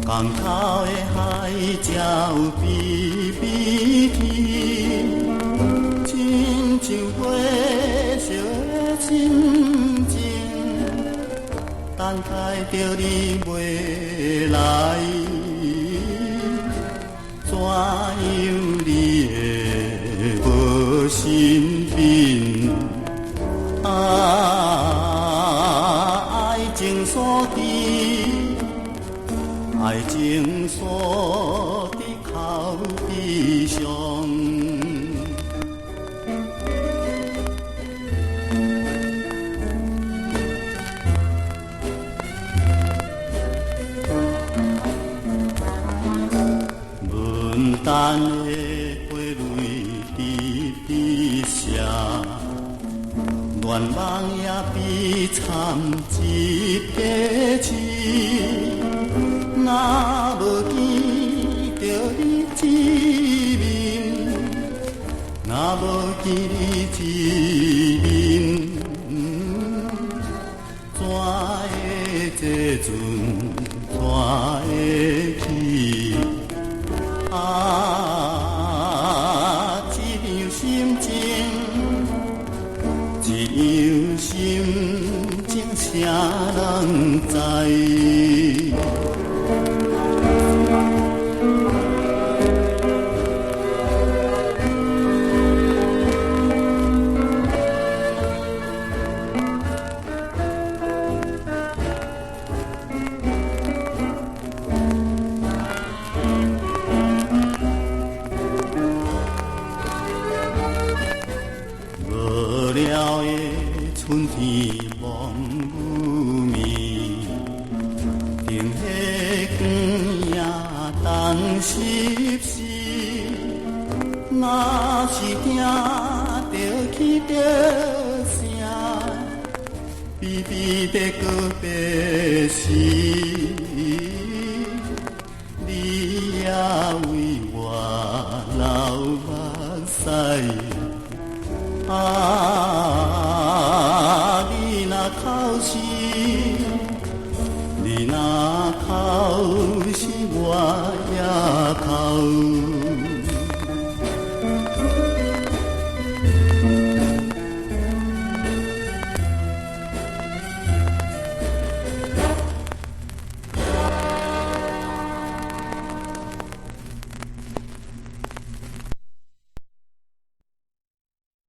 港头的海鸟比比去，亲像火烧的心情，等待着你袂来，怎样你会无身边？爱情锁伫，爱情锁伫口鼻上。文旦的花蕊滴滴下，愿望也比惨一家亲。若无见着你一面，若无见你一面，怎会这阵怎会去？一样心情，一样心情，啥人知？无聊的春天望雨暝，灯火光也当湿湿。若是听着起着声，比比在告别时，你也为我流目屎。你若口是，你若口是，我也口。